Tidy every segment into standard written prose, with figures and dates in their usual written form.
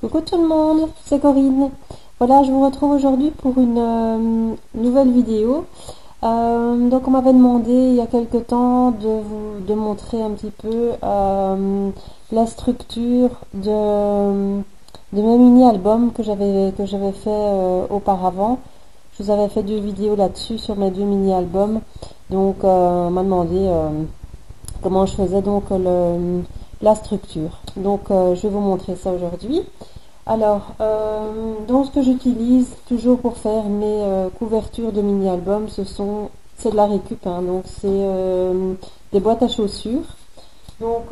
Coucou tout le monde, c'est Corinne. Voilà, je vous retrouve aujourd'hui pour une nouvelle vidéo. Donc on m'avait demandé il y a quelque temps de montrer un petit peu la structure de mes mini-albums que j'avais fait auparavant. Je vous avais fait 2 vidéos là-dessus sur mes 2 mini-albums. Donc on m'a demandé comment je faisais donc la structure. Donc je vais vous montrer ça aujourd'hui. Alors, donc ce que j'utilise toujours pour faire mes couvertures de mini-albums, c'est de la récup, hein, donc c'est des boîtes à chaussures. Donc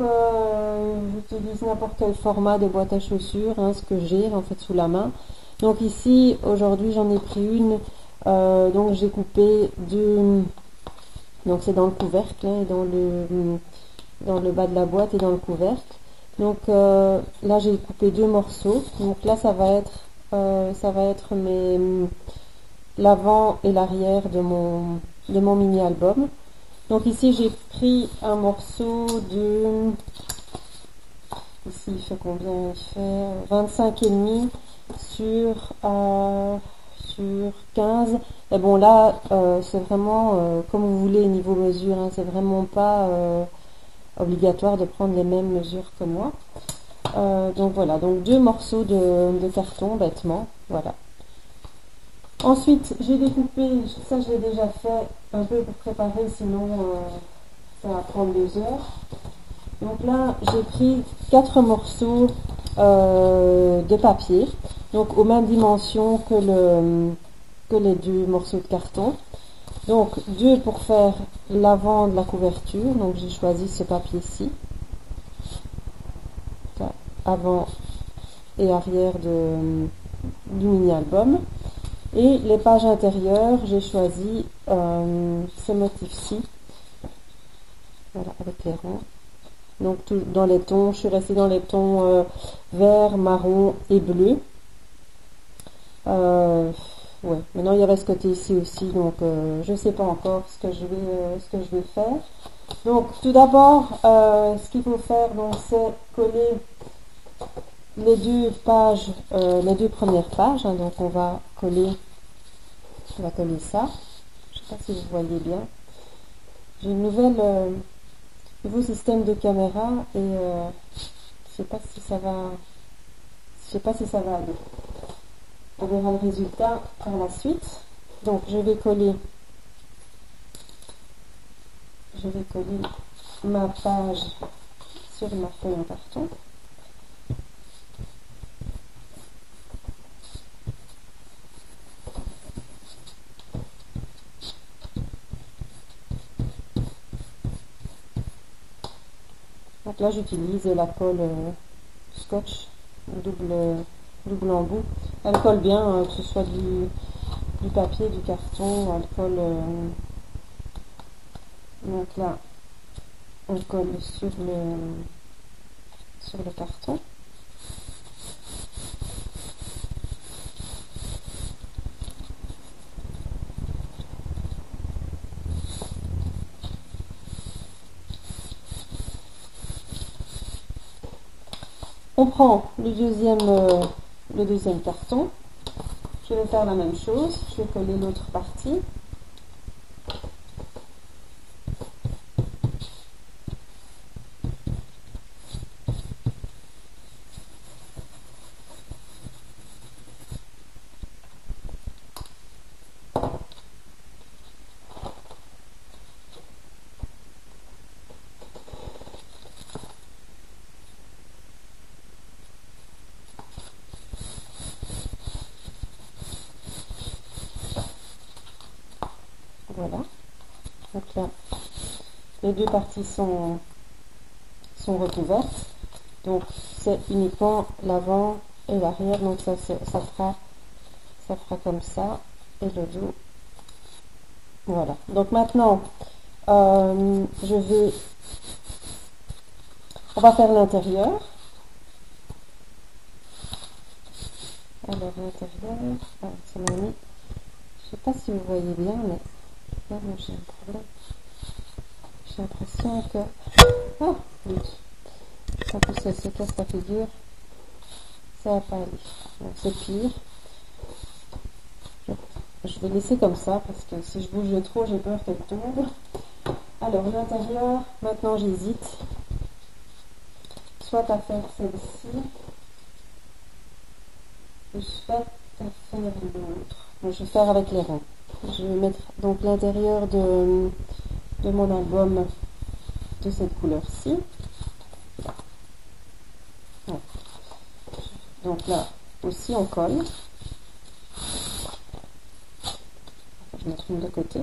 j'utilise n'importe quel format de boîte à chaussures, hein, ce que j'ai en fait sous la main. Donc ici, aujourd'hui j'en ai pris une, donc j'ai coupé deux, donc c'est dans le couvercle, hein, et dans le bas de la boîte et dans le couvercle. Donc là j'ai coupé 2 morceaux. Donc là ça va être l'avant et l'arrière de mon mini album. Donc ici j'ai pris un morceau de, ici il fait combien, il fait 25,5 sur 15. Et bon là c'est vraiment comme vous voulez niveau mesure, hein, c'est vraiment pas obligatoire de prendre les mêmes mesures que moi. Donc voilà, donc 2 morceaux de carton bêtement, voilà. Ensuite j'ai découpé, ça j'ai déjà fait un peu pour préparer, sinon ça va prendre 2 heures. Donc là j'ai pris 4 morceaux de papier, donc aux mêmes dimensions que les 2 morceaux de carton. Donc 2 pour faire l'avant de la couverture, donc j'ai choisi ce papier-ci, avant et arrière du mini-album. Et les pages intérieures, j'ai choisi ce motif-ci, voilà, avec les ronds. Donc tout dans les tons, je suis restée dans les tons vert, marron et bleu. Ouais. Maintenant il y avait ce côté ici aussi, donc je sais pas encore ce que je vais faire. Donc tout d'abord, ce qu'il faut faire, donc c'est coller les 2 pages, les 2 premières pages, hein, donc on va coller ça. Je sais pas si vous voyez bien. J'ai une nouveau système de caméra et je sais pas si ça va aller. On verra le résultat par la suite. Donc je vais coller ma page sur ma feuille en carton. Donc là j'utilise la colle scotch double embout. Elle colle bien, que ce soit du papier, du carton, elle colle. Donc là on colle sur le carton. On prend le deuxième carton. Je vais faire la même chose. Je vais coller l'autre partie. Voilà. Donc là, les 2 parties sont recouvertes. Donc c'est uniquement l'avant et l'arrière. Donc ça fera comme ça. Et le dos. Voilà. Donc maintenant, on va faire l'intérieur. Alors l'intérieur, ça m'a mis. Je sais pas si vous voyez bien, mais là moi j'ai un problème. J'ai l'impression que... Ah, oui. En plus elle se casse la figure. ça va pas aller. Donc c'est pire. Je vais laisser comme ça parce que si je bouge trop, j'ai peur qu'elle tombe. Alors l'intérieur, maintenant j'hésite. Soit à faire celle-ci, ou soit à faire l'autre. Je vais faire avec les reins. Je vais mettre donc l'intérieur de mon album de cette couleur-ci. Donc là aussi on colle. Je vais mettre une de côté.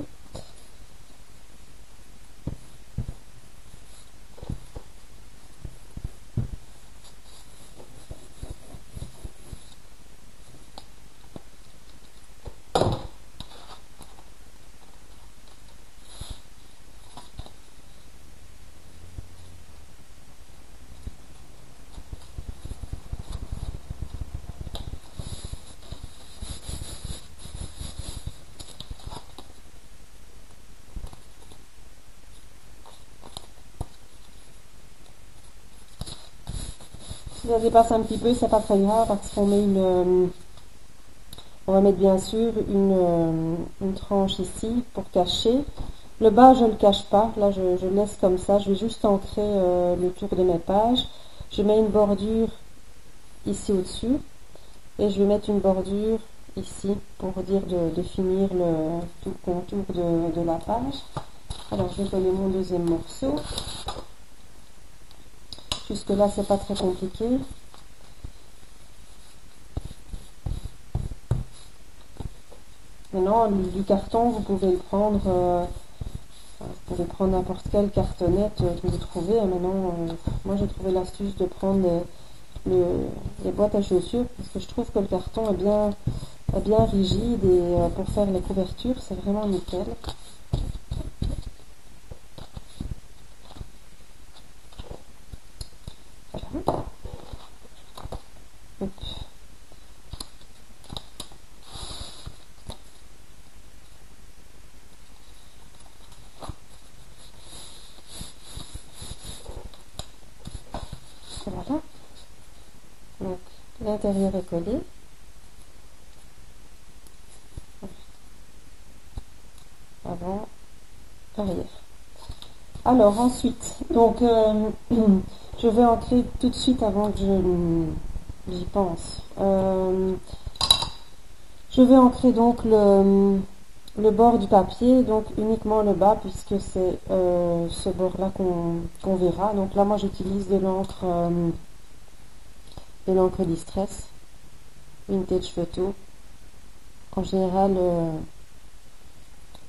Si ça dépasse un petit peu, c'est pas très grave parce qu'on met on va mettre bien sûr une tranche ici pour cacher. Le bas, je le cache pas. Là, je laisse comme ça. Je vais juste ancrer le tour de mes pages. Je mets une bordure ici au-dessus et je vais mettre une bordure ici pour dire de finir tout le contour de la page. Alors, je vais coller mon deuxième morceau. Jusque là, c'est pas très compliqué. Maintenant, du carton, vous pouvez le prendre, vous pouvez prendre n'importe quelle cartonnette que vous trouvez. Maintenant, moi j'ai trouvé l'astuce de prendre les boîtes à chaussures parce que je trouve que le carton est bien rigide et pour faire les couvertures, c'est vraiment nickel. Voilà. Hop. Voilà. Donc l'intérieur est collé. Avant, arrière. Alors ensuite, donc je vais ancrer tout de suite avant que j'y pense. Je vais ancrer donc le bord du papier, donc uniquement le bas puisque c'est ce bord-là qu'on verra. Donc là, moi j'utilise de l'encre Distress Vintage Photo. En général,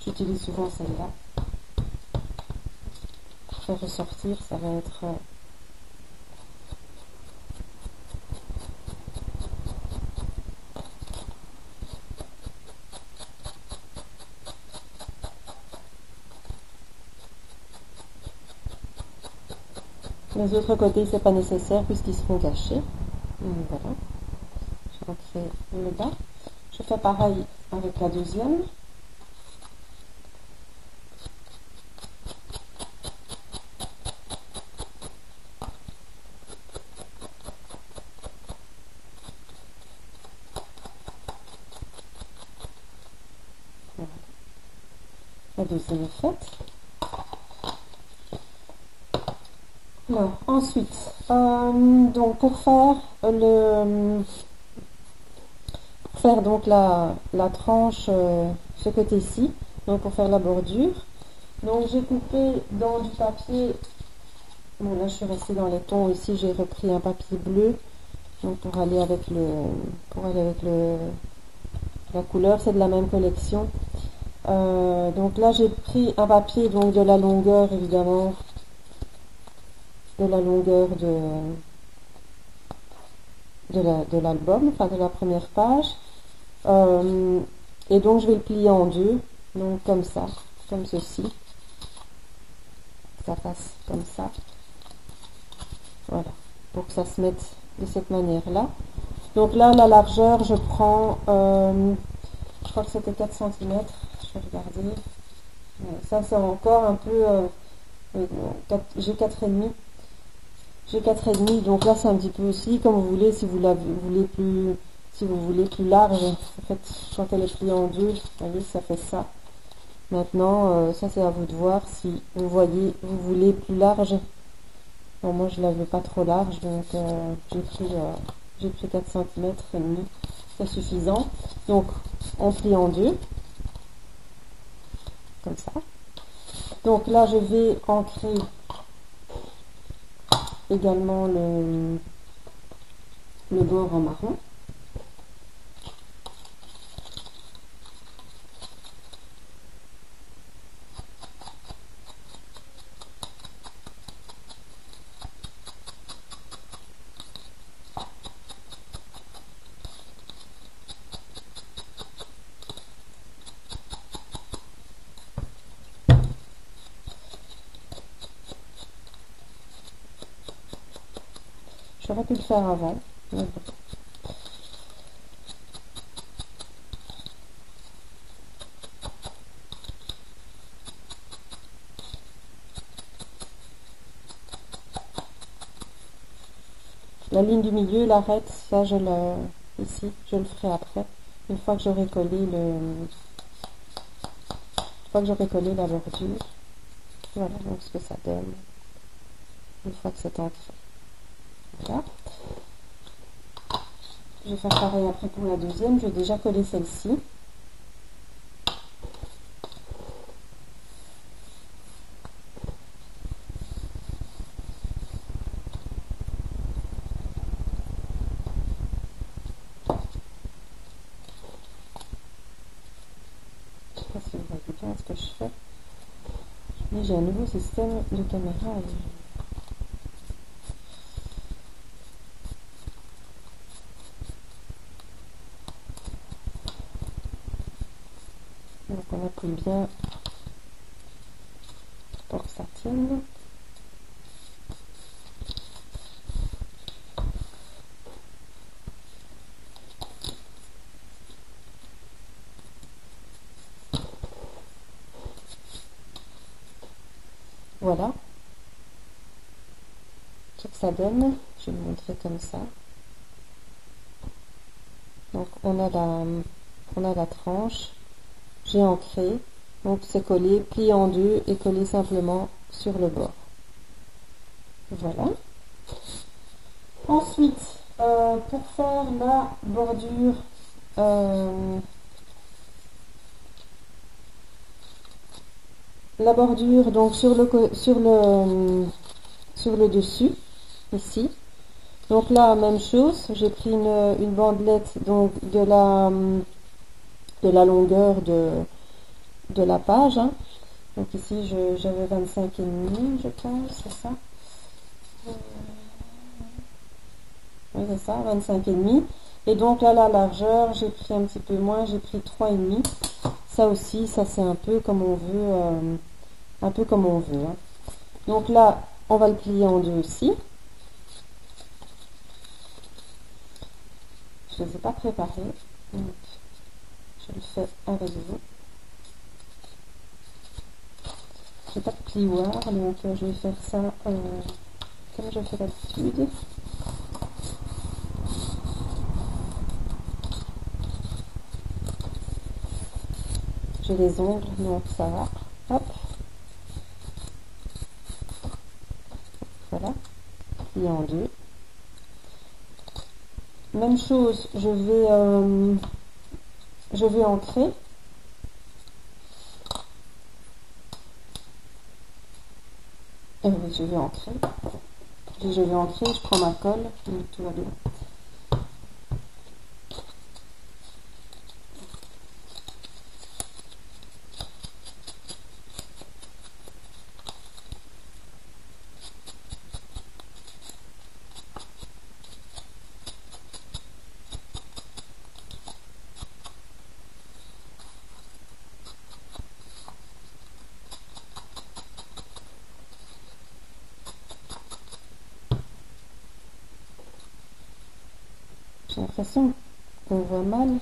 j'utilise souvent celle-là. Pour faire ressortir, ça va être les autres côtés, c'est pas nécessaire puisqu'ils seront cachés. Donc, voilà. Je recrée le bas. Je fais pareil avec la deuxième. Voilà. La deuxième est faite. Alors, ensuite, donc pour faire donc la tranche, ce côté-ci, donc pour faire la bordure, donc j'ai coupé dans du papier, bon là je suis restée dans les tons, ici j'ai repris un papier bleu, donc pour aller avec la couleur, c'est de la même collection. Donc là j'ai pris un papier donc de la longueur évidemment, de la longueur de l'album, enfin de la première page. Et donc je vais le plier en deux, donc comme ça, comme ceci. Ça passe comme ça. Voilà, pour que ça se mette de cette manière-là. Donc là, la largeur, je prends, je crois que c'était 4 cm. Je vais regarder. Ça, c'est encore un peu, j'ai 4,5. j'ai 4,5, donc là c'est un petit peu aussi comme vous voulez, si vous voulez plus, si vous voulez plus large, en fait, quand elle est pliée en deux, vous voyez, ça fait ça. Maintenant, ça c'est à vous de voir si vous voyez, vous voulez plus large. Bon, moi je la veux pas trop large, donc j'ai pris 4 cm et demi, c'est suffisant. Donc on plie en deux, comme ça. Donc là je vais ancrer également le bord en marron. J'aurais pu le faire avant, mais bon. La ligne du milieu, l'arrête, ça ici, je le ferai après, une fois que j'aurai collé la bordure. Voilà donc ce que ça donne une fois que c'est ancré. Voilà. Je vais faire pareil après pour la deuxième, je vais déjà coller celle-ci. Je sais pas si vous voyez bien ce que je fais. Mais j'ai un nouveau système de caméra. Donc on appuie bien pour que ça tienne. Voilà ce que ça donne. Je vais vous montrer comme ça. Donc on a la tranche. J'ai ancré. Donc c'est collé, plié en deux et collé simplement sur le bord. Voilà. Ensuite, pour faire la bordure, donc sur le dessus, ici. Donc là, même chose, j'ai pris une bandelette donc de la longueur de la page. Hein. Donc ici, j'avais 25,5, je pense, c'est ça. Oui, c'est ça, 25,5. Et donc là, la largeur, j'ai pris un petit peu moins, j'ai pris 3,5. Ça aussi, ça c'est un peu comme on veut, hein. Donc là, on va le plier en deux aussi. Je ne les ai pas préparés, donc je le fais avec vous. J'ai pas de plioir, donc je vais faire ça comme je fais d'habitude. J'ai les ongles, donc ça va. Hop. Voilà. Plié en deux. Même chose, je vais ancrer. Oui, je vais ancrer. Je vais ancrer, je prends ma colle, donc tout va bien. J'ai l'impression qu'on voit mal.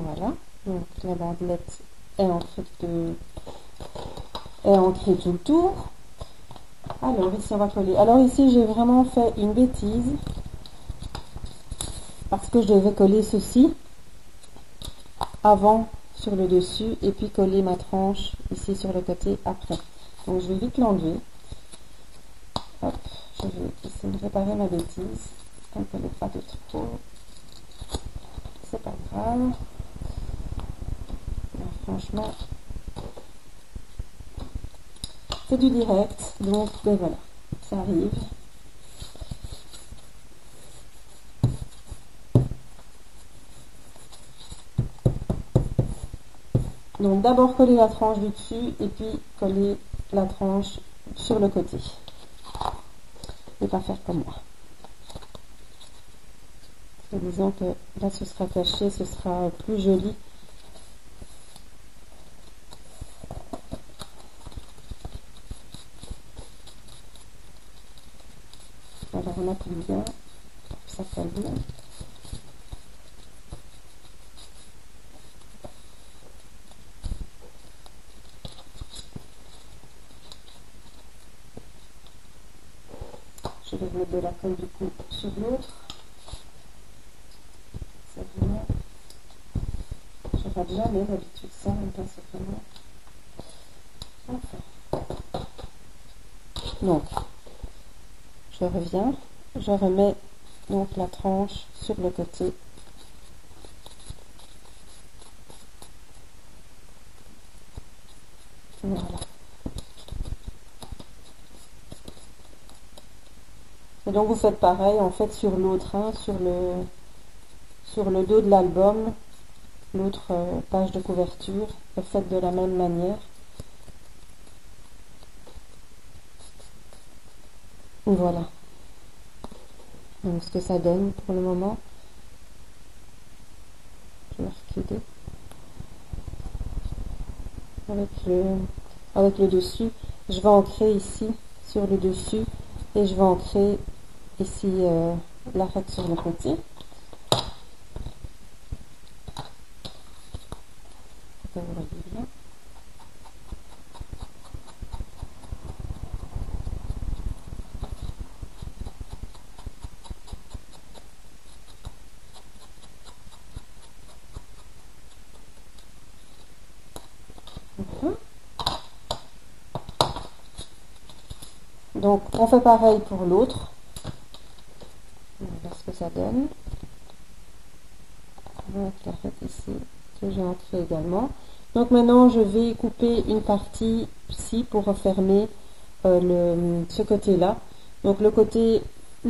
Voilà, donc la bandelette est ancrée tout le tour. Alors ici on va coller. Alors ici j'ai vraiment fait une bêtise parce que je devais coller ceci avant sur le dessus et puis coller ma tranche ici sur le côté après. Donc je vais vite l'enlever. Hop, je vais essayer de réparer ma bêtise. Un peu pas de trop. C'est pas grave. Alors, franchement, c'est du direct, donc ben voilà, ça arrive. Donc d'abord coller la tranche du dessus et puis coller la tranche sur le côté. Et pas faire comme moi. Et disons que là ce sera caché, ce sera plus joli. Alors on appuie bien, ça colle bien. Je vais mettre de la colle du coup sur l'autre. C'est vraiment... Je rate jamais d'habitude ça, mais là c'est vraiment... Enfin. Donc, je reviens, je remets donc la tranche sur le côté. Voilà. Et donc vous faites pareil en fait sur l'autre, hein, sur le dos de l'album, l'autre page de couverture, vous faites de la même manière. Voilà. Donc ce que ça donne pour le moment. Je vais reculer. Avec le dessus, je vais ancrer ici sur le dessus et je vais ancrer ici l'arête sur le côté. Vous voyez bien. Donc on fait pareil pour l'autre. On va voir ce que ça donne. Avec l'arête ici que j'ai ancré également. Donc maintenant je vais couper une partie ici pour refermer ce côté là. Donc le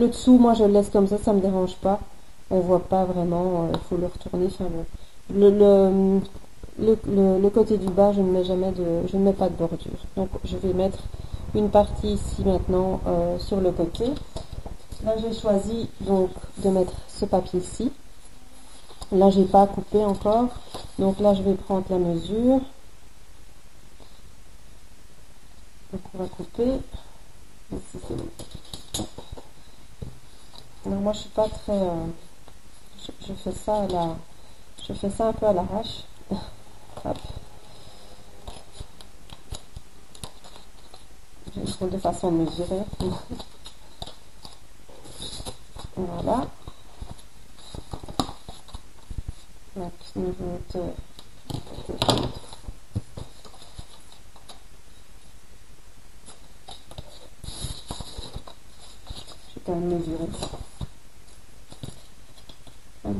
dessous moi je le laisse comme ça me dérange pas. On voit pas vraiment, il faut le retourner. Enfin bon. Le côté du bas je ne mets pas de bordure. Donc je vais mettre une partie ici maintenant sur le côté. Là j'ai choisi donc de mettre ce papier-ci. Là j'ai pas coupé encore, donc là je vais prendre la mesure. Donc on va couper. Ici c'est bon. Donc moi je suis pas très, je fais ça je fais ça un peu à l'arrache. Hop. J'ai une drôle de façon de mesurer. Voilà. Donc, niveau de... Je vais quand même mesurer. Alors,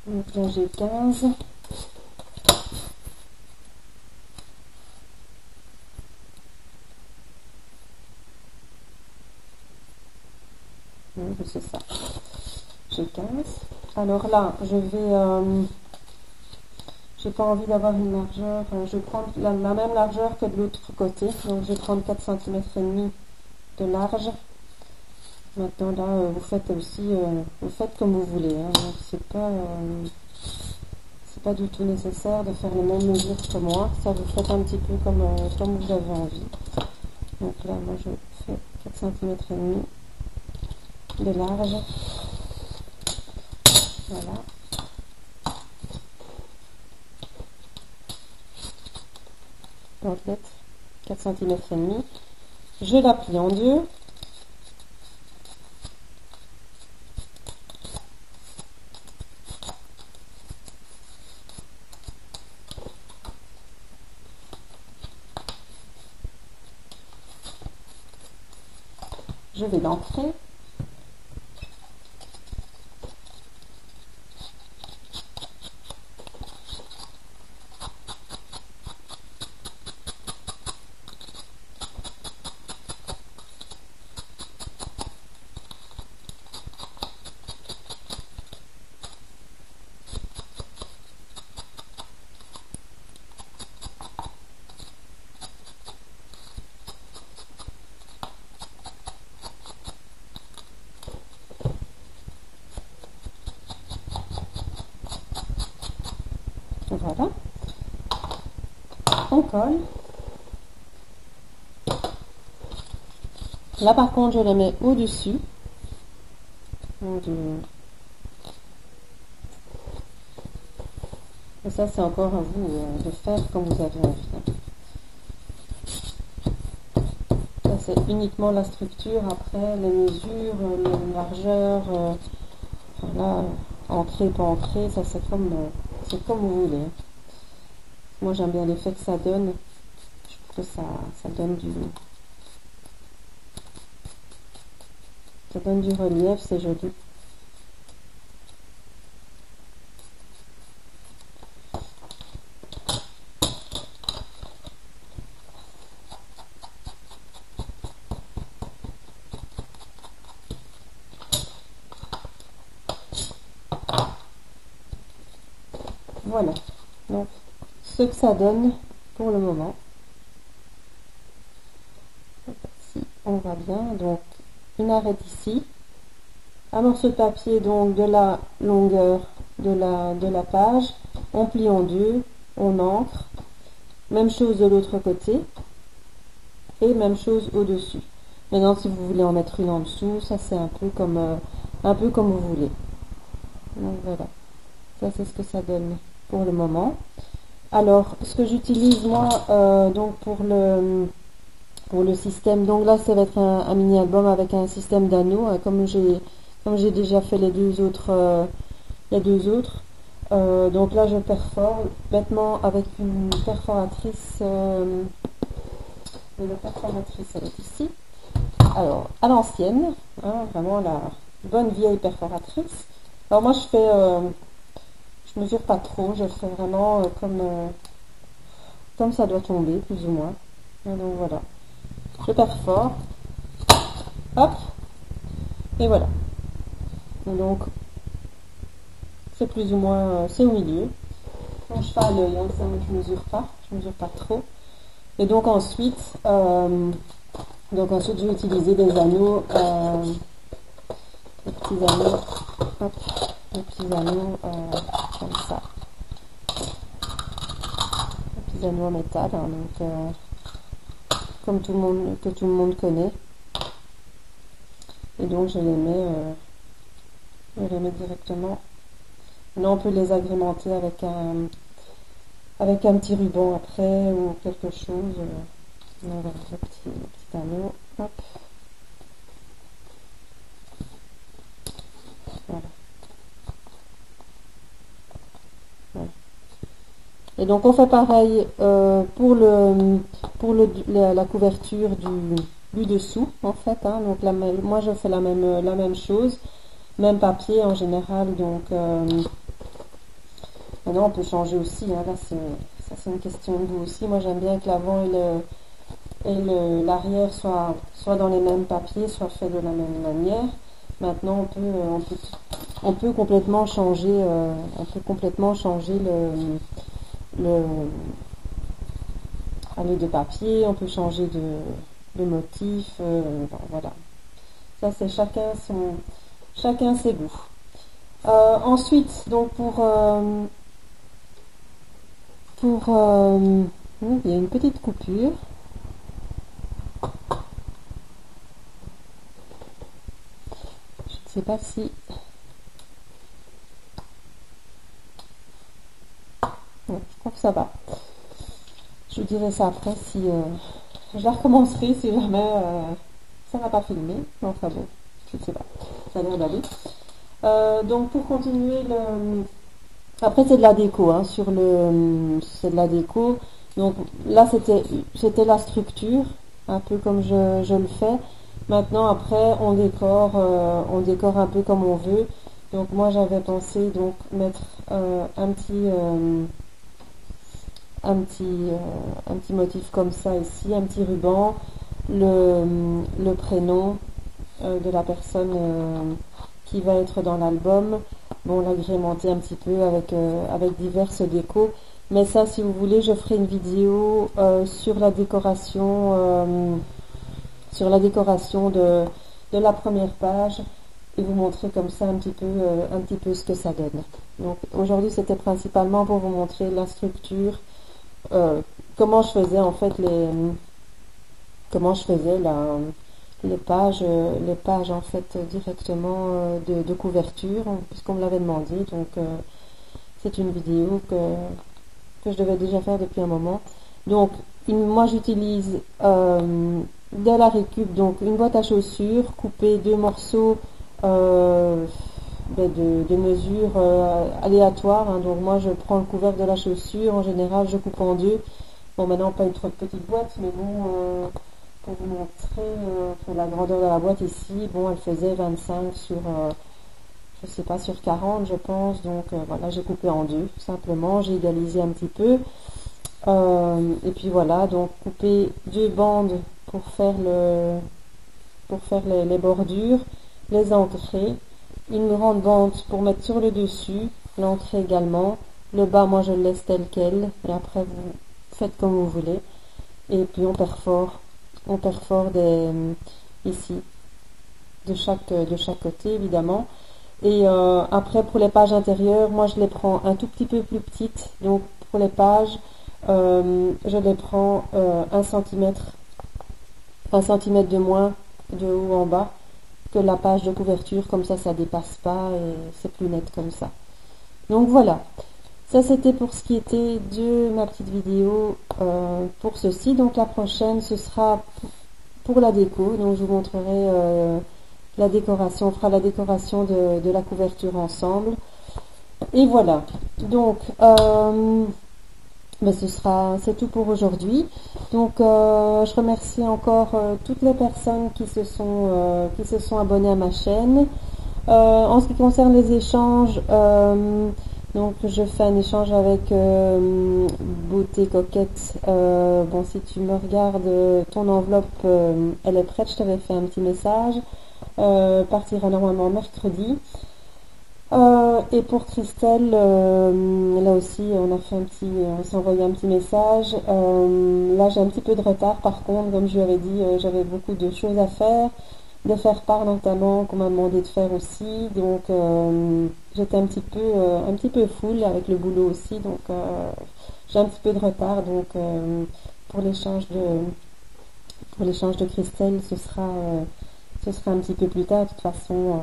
donc là j'ai 15. Oui, c'est ça. J'ai 15. Alors là, je vais... j'ai pas envie d'avoir une largeur. Je vais prendre la même largeur que de l'autre côté. Donc je vais prendre 4 cm et demi de large. Maintenant là, vous faites aussi... vous faites comme vous voulez. Hein. C'est pas du tout nécessaire de faire les mêmes mesures que moi. Ça vous faites un petit peu comme vous avez envie. Donc là, moi je fais 4 cm et demi de large. Voilà. bandelette, 4 cm et demi. Je la plie en deux. Je vais l'ancrer. Voilà. On colle. Là par contre je les mets au-dessus. Et ça c'est encore à vous de faire comme vous avez envie. Ça c'est uniquement la structure, après les mesures, les largeurs, voilà, ancré, pas ancré, ça c'est comme vous voulez. Moi j'aime bien l'effet que ça donne. Je trouve que ça donne du relief, c'est joli. Voilà, donc ce que ça donne pour le moment. Si on va bien, donc une arête ici, un morceau de papier donc de la longueur de la page, on plie en deux, on ancre, même chose de l'autre côté, et même chose au-dessus. Maintenant si vous voulez en mettre une en dessous, ça c'est un peu comme vous voulez. Donc voilà, ça c'est ce que ça donne pour le moment. Alors ce que j'utilise moi donc pour le système, donc là ça va être un mini album avec un système d'anneaux, comme j'ai déjà fait les deux autres. Donc là je perfore bêtement avec une perforatrice. La perforatrice elle est ici. Alors à l'ancienne, vraiment la bonne vieille perforatrice. Alors moi je mesure pas trop, je fais vraiment comme ça doit tomber plus ou moins. Et donc voilà, je perfore, hop, et voilà. Et donc c'est plus ou moins, c'est au milieu. Quand je fais à l'œil, ça je mesure pas trop. Et donc ensuite je vais utiliser des anneaux, des petits anneaux, hop, des petits anneaux comme ça, des petits anneaux en métal, donc comme tout le monde connaît. Et donc je les mets directement. Là on peut les agrémenter avec un petit ruban après ou quelque chose. Donc voilà, le petit anneau, hop. Voilà. Voilà. Et donc on fait pareil pour la couverture du dessous en fait. Donc moi je fais la même chose, même papier en général. Donc maintenant on peut changer aussi. Là c'est une question de goût aussi. Moi j'aime bien que l'avant et l'arrière soit dans les mêmes papiers, soit fait de la même manière. Maintenant on peut complètement changer aller de papier, on peut changer de motif, voilà. Ça c'est chacun ses goûts. Ensuite, donc il y a une petite coupure. Je ne sais pas si je crois que ça va. Je vous dirai ça après si je la recommencerai si jamais ça n'a pas filmé. Mais enfin bon, je ne sais pas. Ça a l'air d'aller. Donc pour continuer après c'est de la déco, hein, c'est de la déco. Donc là c'était la structure, un peu comme je le fais. Maintenant après on décore un peu comme on veut. Donc moi j'avais pensé donc mettre un petit motif comme ça ici, un petit ruban, le prénom de la personne qui va être dans l'album. Bon, l'agrémenter un petit peu avec diverses décos. Mais ça, si vous voulez, je ferai une vidéo sur la décoration de la première page et vous montrer comme ça un petit peu ce que ça donne. Donc aujourd'hui, c'était principalement pour vous montrer la structure, comment je faisais en fait les pages en fait directement de couverture, puisqu'on me l'avait demandé. Donc c'est une vidéo que je devais déjà faire depuis un moment. Donc moi j'utilise de la récup, donc une boîte à chaussures coupée deux morceaux de mesures aléatoires, hein. Donc moi je prends le couvercle de la chaussure, en général je coupe en deux. Bon, maintenant pas une trop petite boîte, mais bon, pour vous montrer pour la grandeur de la boîte ici, bon, elle faisait 25 sur je sais pas, sur 40 je pense. Donc voilà, j'ai coupé en deux simplement, j'ai égalisé un petit peu et puis voilà, donc couper deux bandes pour faire les bordures, les ancrer, une grande bande pour mettre sur le dessus, l'ancrer également. Le bas, moi je le laisse tel quel et après vous faites comme vous voulez. Et puis on perfore ici de chaque côté évidemment. Et après pour les pages intérieures, moi je les prends un tout petit peu plus petites. Donc pour les pages, je les prends 1 cm de moins de haut en bas que la page de couverture, comme ça dépasse pas et c'est plus net comme ça. Donc voilà, ça c'était pour ce qui était de ma petite vidéo pour ceci. Donc la prochaine ce sera pour la déco, donc je vous montrerai la décoration, on fera la décoration de la couverture ensemble. Et voilà, donc c'est tout pour aujourd'hui. Donc je remercie encore toutes les personnes qui se sont abonnées à ma chaîne. En ce qui concerne les échanges, donc je fais un échange avec Beauté Coquette. Bon, si tu me regardes, ton enveloppe elle est prête, je t'avais fait un petit message. Partira normalement mercredi. Et pour Christelle, là aussi on s'est envoyé un petit message. Là j'ai un petit peu de retard par contre, comme je lui avais dit, j'avais beaucoup de choses à faire, de faire part notamment qu'on m'a demandé de faire aussi. Donc j'étais un petit peu full avec le boulot aussi, donc j'ai un petit peu de retard. Donc pour l'échange de Christelle, ce sera un petit peu plus tard. De toute façon,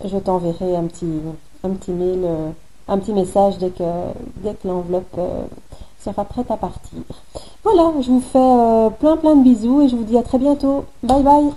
je t'enverrai un petit mail, un petit message dès que l'enveloppe sera prête à partir. Voilà, je vous fais plein de bisous et je vous dis à très bientôt. Bye bye.